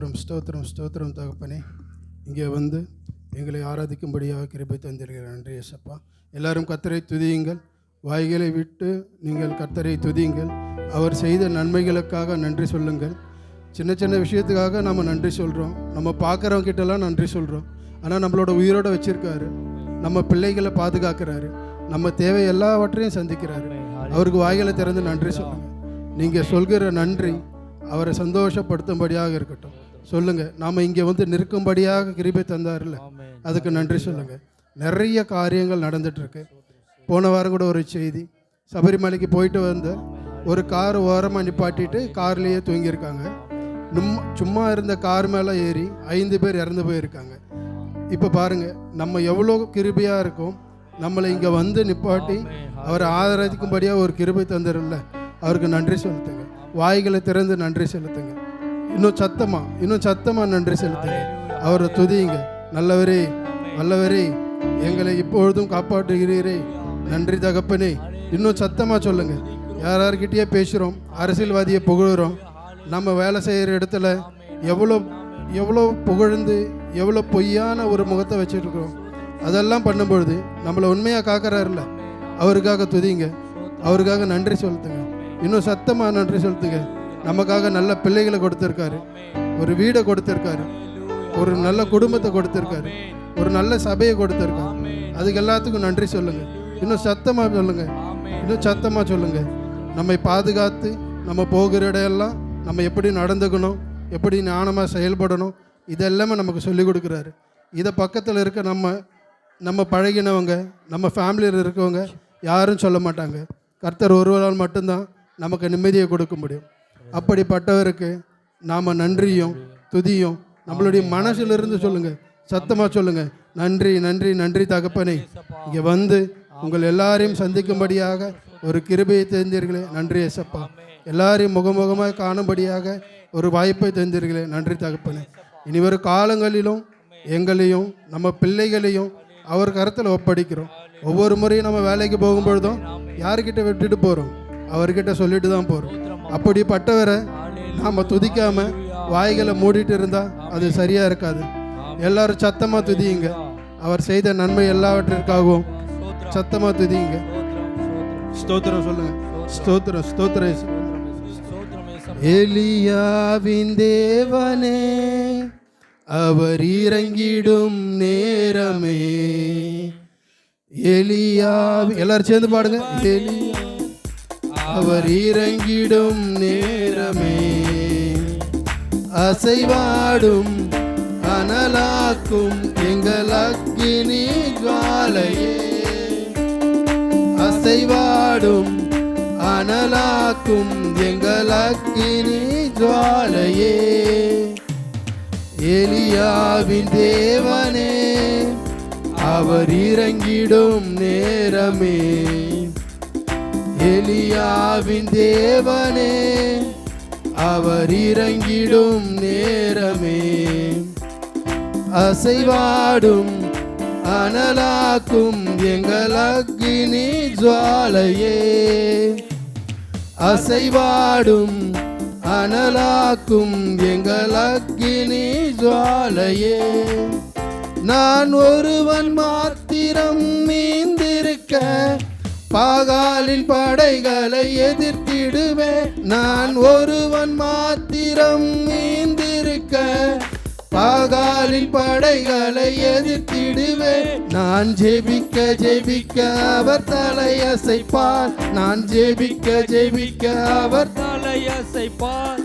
ஸ்தோத்திரம் ஸ்தோத்திரம் தகப்பனே, இங்கே வந்து எங்களை ஆராதிக்கும்படியாக கிருபை தந்திருக்கிற நன்றி இயேசப்பா. எல்லாரும் கர்த்தரை துதியுங்கள், வாய்களை விட்டு நீங்கள் கர்த்தரை துதியுங்கள். அவர் செய்த நன்மைகளுக்காக நன்றி சொல்லுங்கள். சின்ன சின்ன விஷயத்துக்காக நம்ம நன்றி சொல்கிறோம், நம்ம பார்க்குறவங்க கிட்டலாம் நன்றி சொல்கிறோம். ஆனால் நம்மளோட உயிரோடு வச்சுருக்காரு, நம்ம பிள்ளைகளை பாதுகாக்கிறாரு, நம்ம தேவை எல்லாவற்றையும் சந்திக்கிறாரு. அவருக்கு வாய்களை திறந்து நன்றி சொல்லுங்கள். நீங்கள் சொல்கிற நன்றி அவரை சந்தோஷப்படுத்தும்படியாக இருக்கட்டும். சொல்லுங்கள், நாம் இங்கே வந்து நிற்கும்படியாக கிருபை தந்தார்ல, அதுக்கு நன்றி சொல்லுங்கள். நிறைய காரியங்கள் நடந்துகிட்ருக்கு. போன வாரம் கூட ஒரு செய்தி, சபரிமலைக்கு போயிட்டு வந்த ஒரு கார் ஓரமாக நிப்பாட்டிட்டு கார்லேயே தூங்கியிருக்காங்க. சும்மா இருந்த கார் மேலே ஏறி 5 பேர் இறந்து போயிருக்காங்க. இப்போ பாருங்கள், நம்ம எவ்வளோ கிருபையாக இருக்கோம். நம்மளை இங்கே வந்து நிப்பாட்டி அவரை ஆதரிக்கும்படியாக ஒரு கிருபை தந்துடல, அவருக்கு நன்றி செலுத்துங்க. வாய்களை திறந்து நன்றி செலுத்துங்க. இன்னும் சத்தமாக நன்றி செலுத்துங்க. அவரை துதியுங்க. நல்லவரே வல்லவரே, எங்களை இப்பொழுதும் காப்பாற்றுகிறீரே, நன்றி தகப்பனே. இன்னும் சத்தமாக சொல்லுங்கள். யார்கிட்டயே பேசுகிறோம், அரசியல்வாதியை புகழுறோம். நம்ம வேலை செய்கிற இடத்துல எவ்வளோ புகழ்ந்து எவ்வளோ பொய்யான ஒரு முகத்தை வச்சுருக்கிறோம். அதெல்லாம் பண்ணும்பொழுது நம்மளை உண்மையாக காக்கிறாருல, அவருக்காக துதிங்க, அவருக்காக நன்றி செலுத்துங்க. இன்னும் சத்தமாக நன்றி செலுத்துங்க. நமக்காக நல்ல பிள்ளைகளை கொடுத்துருக்காரு, ஒரு வீடை கொடுத்துருக்காரு, ஒரு நல்ல குடும்பத்தை கொடுத்துருக்காரு, ஒரு நல்ல சபையை கொடுத்துருக்காரு. அதுக்கு எல்லாத்துக்கும் நன்றி சொல்லுங்கள். இன்னும் சத்தமாக சொல்லுங்கள். நம்மை பாதுகாத்து நம்ம போகிற இடையெல்லாம் நம்ம எப்படி நடந்துக்கணும், எப்படி ஞானமாக செயல்படணும், இதெல்லாமே நமக்கு சொல்லிக் கொடுக்குறாரு. இதை பக்கத்தில் இருக்க நம்ம பழகினவங்க, நம்ம ஃபேமிலியில் இருக்கவங்க யாரும் சொல்ல மாட்டாங்க. கர்த்தர் ஒருவரால் மட்டும்தான் நமக்கு நிம்மதியை கொடுக்க முடியும். அப்படிப்பட்டவருக்கு நாம் நன்றியும் துதியும் நம்மளுடைய மனசிலிருந்து சொல்லுங்கள், சத்தமாக சொல்லுங்கள். நன்றி நன்றி நன்றி தகப்பனே, இங்கே வந்து உங்கள் எல்லாரையும் சந்திக்கும்படியாக ஒரு கிருபையை தந்தீர்களே, நன்றி ஏசப்பா. எல்லாரையும் முகமுகமாக காணும்படியாக ஒரு வாய்ப்பை தந்தீர்களே, நன்றி தகப்பனே. இனிவரும் காலங்களிலும் எங்களையும் நம்ம பிள்ளைகளையும் அவர் கருத்தில் ஒப்படைக்கிறோம். ஒவ்வொரு முறையும் நம்ம வேலைக்கு போகும்பொழுதும் யார்கிட்ட விட்டுட்டு போகிறோம், அவர்கிட்ட சொல்லிட்டு தான் போகிறோம். அப்படிப்பட்டவரை நாம் துதிக்காமல் வாய்களை மூடிட்டு இருந்தால் அது சரியாக இருக்காது. எல்லாரும் சத்தமாக துதியுங்க. அவர் செய்த நன்மை எல்லாவற்றிற்காகவும் சத்தமாக துதியுங்க. ஸ்தோத்திரம் சொல்லுங்க. ஸ்தோத்திரம் ஸ்தோத்திரம். எலியாவின் தேவனே, அவர் இறங்கிடும் நேரமே. எல்லாரும் சேர்ந்து பாடுங்க. அவர் இறங்கிடும் நேரமே, அசைவாடும் அனலாக்கும் எங்கள் அக்கினி ஜுவாலையே. அசைவாடும் அனலாக்கும் எங்கள் அக்கினி ஜுவாலையே. எலியாவின் தேவனே, அவர் இறங்கிடும் நேரமே. எலியாவின் தேவனே, அவர் இறங்கிடும் நேரமே, அசைவாடும் அனலாக்கும் எங்கள் அக்கினி ஜுவாலையே. அசைவாடும் அனலாக்கும் எங்கள் அக்கினி ஜுவாலையே. நான் ஒருவன் மாத்திரம் மீந்திருக்க பாகாலின் படைகளை எதிர்த்திடுவேன். நான் ஒருவன் மாத்திரம் மீந்திருக்க பாகாலின் படைகளை எதிர்த்திடுவேன். நான் ஜெபிக்க ஜெபிக்க அவர் தலையசைப்பார். நான் ஜெபிக்க ஜெபிக்க அவர் தலையசைப்பார்.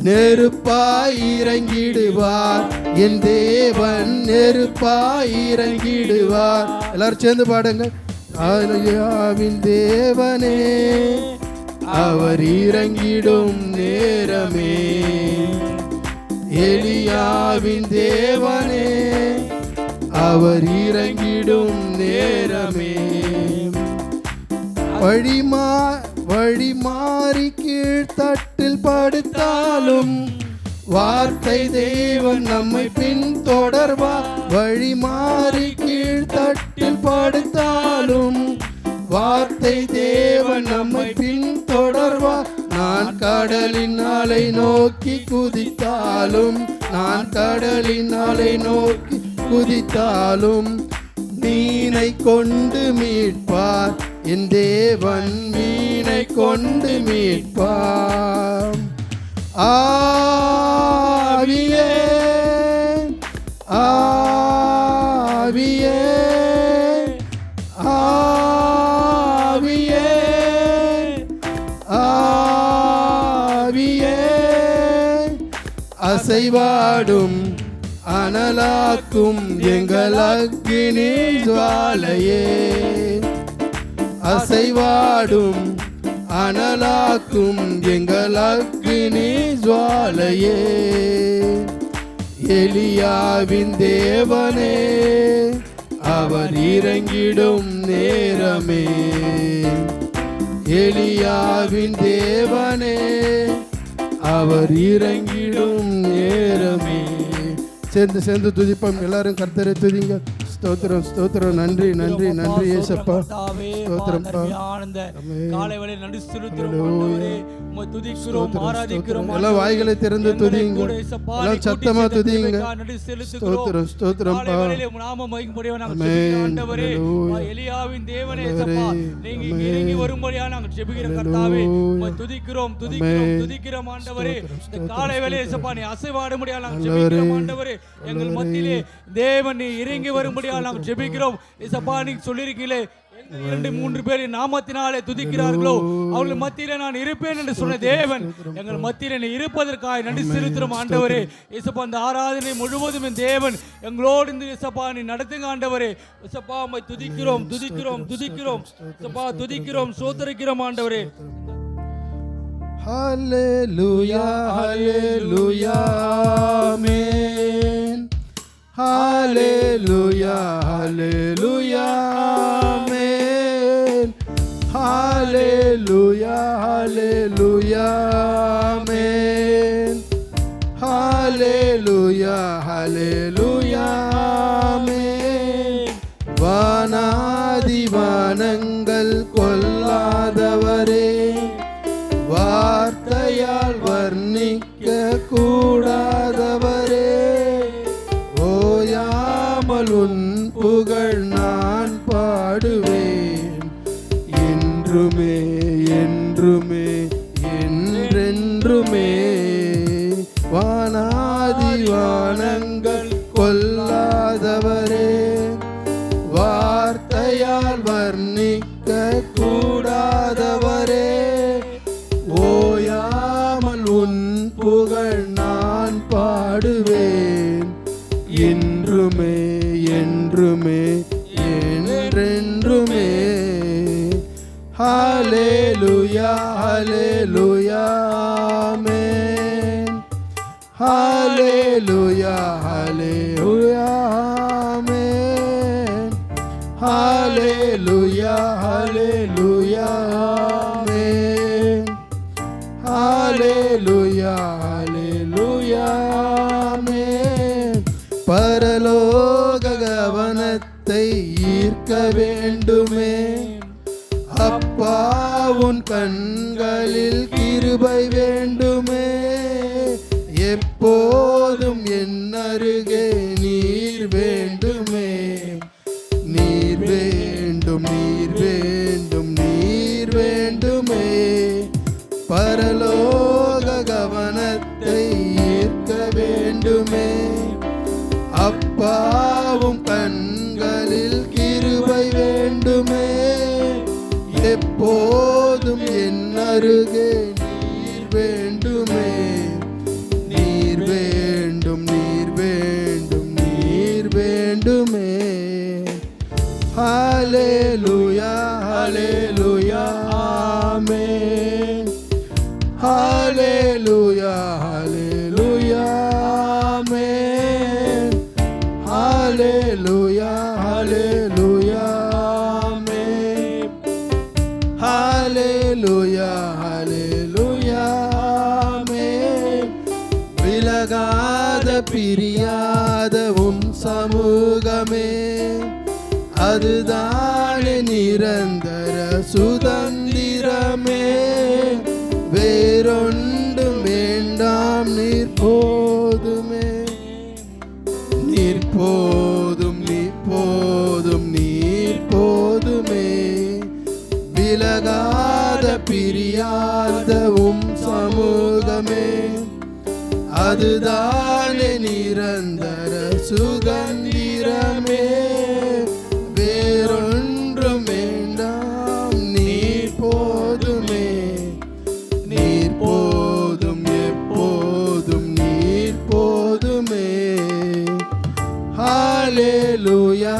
நெருப்பாய் இறங்கிடுவார் என் தேவன், நெருப்பாய் இறங்கிடுவார். எல்லாரும் சேர்ந்து பாடுங்க. எலியாவின் தேவனே, அவர் இறங்கிடும் நேரமே. எலியாவின் தேவனே, அவர் இறங்கிடும் நேரமே. வழி மாறி கீழ்த்தட்டில் படுத்தாலும் வார்த்தை தேவன் நம்மை பின் தொடர்வார். வழி மாறி கீழ்த்தட்டில் படுத்தாலும் வார்த்தை தேவன் நம்மை பின் தொடர்வார். நான் கடலின் அலை நோக்கி குதித்தாலும் நான் கடலின் அலை நோக்கி குதித்தாலும் மீனை கொண்டு மீட்பார். என் தேவன் மீனை கொண்டு மீட்பார். ஆவியே ஆவியே ஆவியே ஆவியே அசைவாடும் அனலாக்கும் எங்கள் அக்கினி ஜுவாலையே. அசைவாடும் அனலாக்கும் எங்கள் அக்கினி ஜுவாலையே. எலியாவின் தேவனே அவர் இறங்கிடும் நேரமே. எலியாவின் தேவனே அவர் இறங்கிடும் நேரமே. சேர்ந்து துதிப்போம். எல்லாரும் கர்த்தரை துதிங்க. ஸ்தோத்திரம் ஸ்தோத்திரம். நன்றி நன்றி நன்றி ஏசப்பா. ஸ்தோத்திரம். எல்லாம் வாய்களை திறந்து துதிங்க. எல்லாம் சத்தமா துதிங்க. ஸ்தோத்திரம் ஸ்தோத்திரம். எலியாவின் தேவனே நீங்க இறங்கி வரும்படியா நாங்கள் ஜெபிக்கிறோம் கர்த்தாவே. துதிக்கிறோம் துதிக்கிறோம் துதிக்கிறோம் ஆண்டவரே. இந்த காலை வேளையிலே ஏசப்பா நீ அசைவாடும்படியா நாங்கள் ஜெபிக்கிறோம் ஆண்டவரே. எங்கள் மத்தியிலே தேவன் நீ இறங்கி வரும்படியா நாங்கள் ஜெபிக்கிறோம் ஏசப்பா. நீங்க சொல்லிருக்கீங்களே 2-3 பேர் நாமத்தினாலே துதிக்கிறார்களோ அவர்கள் மத்தியிலே நான் இருப்பேன் என்று சொன்ன தேவன் எங்கள் மத்தியிலே நீ இருப்பதற்காக நன்றி செலுத்துகிறோம் ஆண்டவரே. ஏசப்பா இந்த ஆராதனை முழுவதும் என் தேவன் எங்களோடு இந்த ஏசப்பா நீ நடத்துங்க ஆண்டவரே. ஏசப்பா உம்மை துதிக்கிறோம் துதிக்கிறோம் துதிக்கிறோம் ஏசப்பா துதிக்கிறோம் ஸ்தோத்திரிக்கிறோம் ஆண்டவரே. ஹல்லேலூயா ஹல்லேலூயா ஆமென். ஹல்லேலூயா ஹல்லேலூயா ஆமென். ஹல்லேலூயா ஹல்லேலூயா ஆமென். ஹல்லேலூயா ஹல்லேலூயா ஆமென். வானாதி வானங்கள் கொல்லாதவரே, வார்த்தையால் வர்ணிக்க கூடாதவரே, ஓயாமல் உன் புகழ் நான் பாடுவேன். என்றுமே என்றுமே என்றென்றுமே. வானாதி வானங்கள் கொல்லாதவரே, வார்த்தையால் வர்ணிக்க கூடாதவரே, ஓயாமல் உன் புகழ் நான் பாடுவேன். என்றுமே என்றுமே என்றென்றுமே. ஹல்லேலூயா ஹல்லேலூயா ஆமென். ஹல்லேலூயா ஹல்லேலூயா ஆமென். ஹல்லேலூயா ஹல்லேலூயா ஆமென். ஹல்லேலூயா ஹல்லேலூயா ஆமென். பரலோக கவனத்தை ஈர்க்க வேண்டுமே, அப்பா உன் கண்களில் கிருபை வேண்டுமே. எப்போதும் என் அருகே நீர் வேண்டுமே. நீர் வேண்டும் நீர் வேண்டும் நீர் வேண்டுமே. பரலோக கவனத்தை ஈர்க்க வேண்டுமே, அப்பாவும் கண்களில் கிருபை வேண்டுமே. எப்போதும் என் அருகே நீர் வேண்டுமே. நீர் வேண்டும் நீர் வேண்டும் நீர் வேண்டுமே. ஹல்லேலூயா ஹல்லேலூயா ஆமென். ஹல்லேலூயா ஹல்லேலூயா ஆமென். ஹல்லேலூயா ஹல்லேலூயா ஆமென். ஹல்லேலூயா ஹல்லேலூயா ஆமென். விலகாத பிரியாத உம் சமூகமே, அதுதானே நிரந்தர சுதந்திரமே. வேறொன்றும் வேண்டாம் நீர் போதுமே. போதும் நீ போதும் நீர் போதுமே விலகாத பிரியாத சமூகமே அதுதானே நிரந்தர சுதந்திரமே வேறொன்றும் வேண்டாம் நீர் போதுமே நீர் போதும் எப்போதும் நீர் போதுமே ஹalleluya